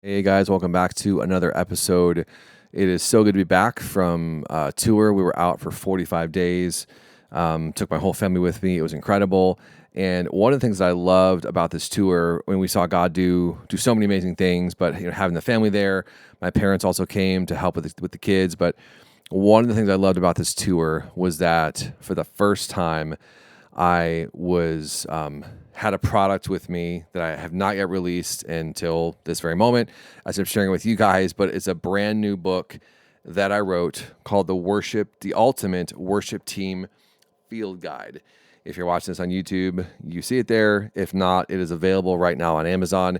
Hey guys, welcome back to another episode. It is so good to be back from tour. We were out for 45 days. Took my whole family with me. It was incredible. And one of the things that I loved about this tour, when we saw God do so many amazing things, but having the family there, my parents also came to help with the kids. But one of the things I loved about this tour was that for the first time, I was had a product with me that I have not yet released until this very moment, as I'm sharing it with you guys. But it's a brand new book that I wrote called the Ultimate Worship Team Field Guide. If you're watching this on YouTube, you see it there. If not, it is available right now on Amazon.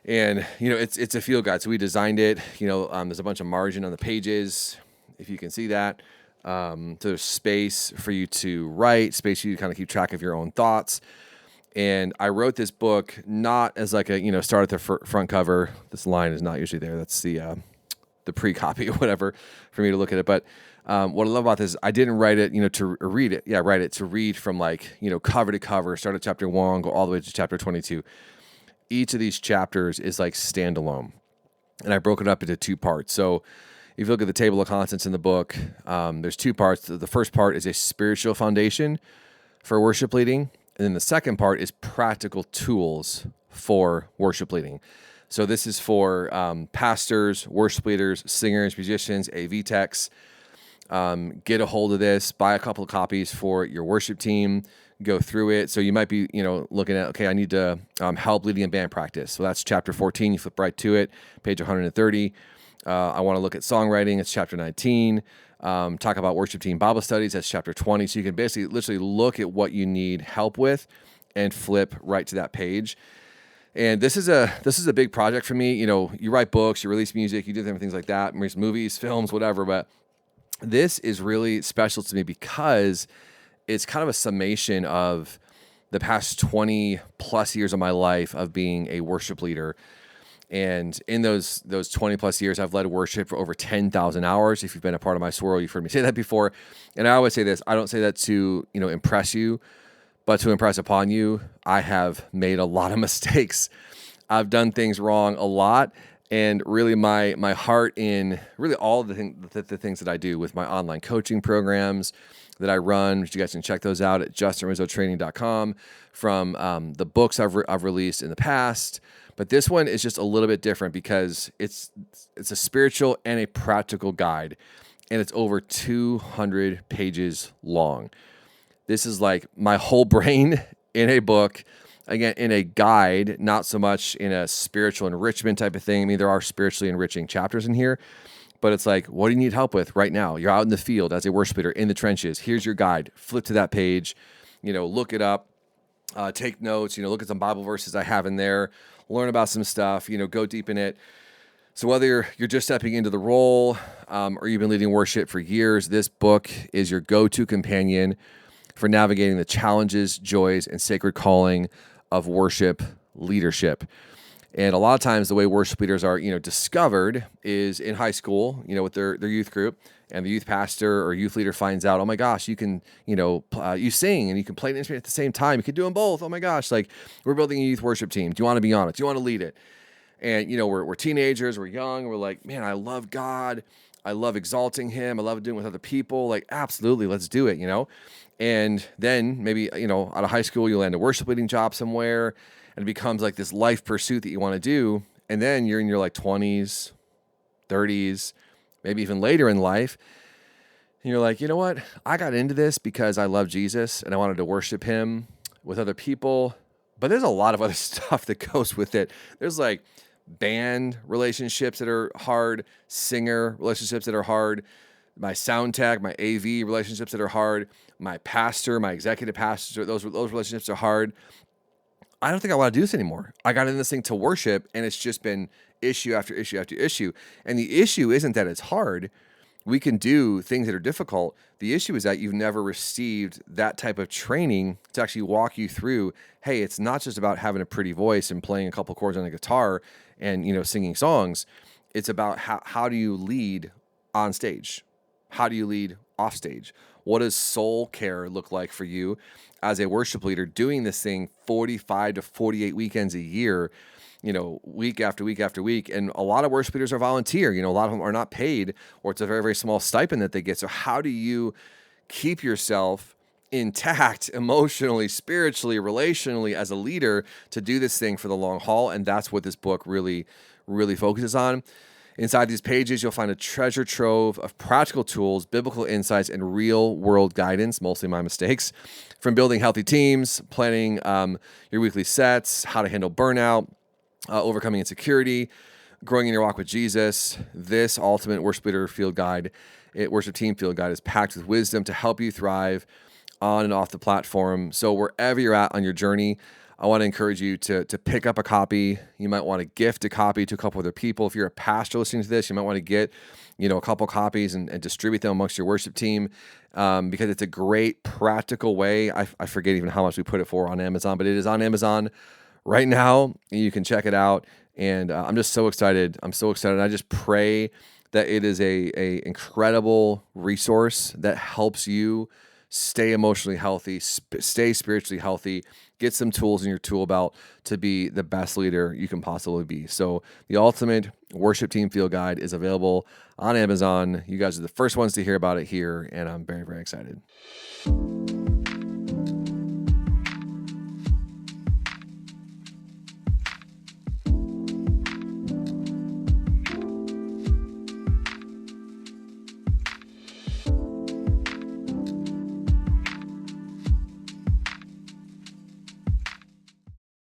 And it's a field guide. So we designed it. There's a bunch of margin on the pages, if you can see that. So there's space for you to write, space for you to kind of keep track of your own thoughts. And I wrote this book not as like a start at the front cover. This line is not usually there. That's the pre-copy or whatever for me to look at it. But what I love about this, I didn't write it, to read it. Yeah, write it to read from cover to cover, start at chapter 1, go all the way to chapter 22. Each of these chapters is like standalone. And I broke it up into two parts. So if you look at the table of contents in the book, there's two parts. The first part is a spiritual foundation for worship leading. And then the second part is practical tools for worship leading. So this is for pastors, worship leaders, singers, musicians, AV techs. Get a hold of this, buy a couple of copies for your worship team, go through it. So you might be, looking at, okay, I need to help leading in band practice. So that's chapter 14. You flip right to it, page 130. I want to look at songwriting. It's chapter 19. Talk about worship team Bible studies. That's chapter 20. So you can basically literally look at what you need help with and flip right to that page. And this is a big project for me. You write books, you release music, you do different things like that, movies, films, whatever. But this is really special to me because it's kind of a summation of the past 20 plus years of my life of being a worship leader. And in those 20 plus years, I've led worship for over 10,000 hours. If you've been a part of my swirl, you've heard me say that before. And I always say this, I don't say that to, impress you, but to impress upon you. I have made a lot of mistakes. I've done things wrong a lot. And really my heart in really all of the things that I do with my online coaching programs that I run, which you guys can check those out at justinrizzotraining.com, from the books I've released in the past. But this one is just a little bit different because it's a spiritual and a practical guide, and it's over 200 pages long. This is like my whole brain in a book, again, in a guide, not so much in a spiritual enrichment type of thing. I mean, there are spiritually enriching chapters in here, but it's like, what do you need help with right now? You're out in the field as a worship leader in the trenches. Here's your guide. Flip to that page, look it up, take notes, look at some Bible verses I have in there, learn about some stuff, go deep in it. So whether you're just stepping into the role or you've been leading worship for years, this book is your go-to companion for navigating the challenges, joys, and sacred calling of worship leadership. And a lot of times the way worship leaders are, discovered is in high school, with their youth group, and the youth pastor or youth leader finds out, oh my gosh, you can, you sing and you can play an instrument at the same time. You can do them both. Oh my gosh, like we're building a youth worship team. Do you want to be on it? Do you want to lead it? And, we're teenagers, we're young, we're like, man, I love God. I love exalting him. I love doing it with other people. Like, absolutely, let's do it, And then maybe, out of high school, you land a worship leading job somewhere, and it becomes like this life pursuit that you want to do. And then you're in your like 20s, 30s, maybe even later in life. And you're like, you know what? I got into this because I love Jesus and I wanted to worship him with other people. But there's a lot of other stuff that goes with it. There's like band relationships that are hard, singer relationships that are hard, my sound tech, my AV relationships that are hard, my pastor, my executive pastor, those relationships are hard. I don't think I want to do this anymore. I got in this thing to worship, and it's just been issue after issue after issue. And the issue isn't that it's hard. We can do things that are difficult. The issue is that you've never received that type of training to actually walk you through, hey, it's not just about having a pretty voice and playing a couple chords on a guitar and, singing songs. It's about how do you lead on stage? How do you lead off stage? What does soul care look like for you as a worship leader doing this thing 45 to 48 weekends a year week after week after week. And a lot of worship leaders are volunteer. A lot of them are not paid, or it's a very, very small stipend that they get. So how do you keep yourself intact emotionally, spiritually, relationally as a leader to do this thing for the long haul? And that's what this book really, really focuses on. Inside these pages, you'll find a treasure trove of practical tools, biblical insights, and real-world guidance, mostly my mistakes, from building healthy teams, planning your weekly sets, how to handle burnout, overcoming insecurity, growing in your walk with Jesus. This ultimate worship leader field guide, worship team field guide, is packed with wisdom to help you thrive on and off the platform. So wherever you're at on your journey, I want to encourage you to pick up a copy. You might want to gift a copy to a couple other people. If you're a pastor listening to this, you might want to get, a couple copies and distribute them amongst your worship team, because it's a great practical way. I forget even how much we put it for on Amazon, but it is on Amazon right now. You can check it out. And I'm just so excited. I'm so excited. I just pray that it is a incredible resource that helps you stay emotionally healthy, stay spiritually healthy, get some tools in your tool belt to be the best leader you can possibly be. So the Ultimate Worship Team Field Guide is available on Amazon. You guys are the first ones to hear about it here, and I'm very, very excited.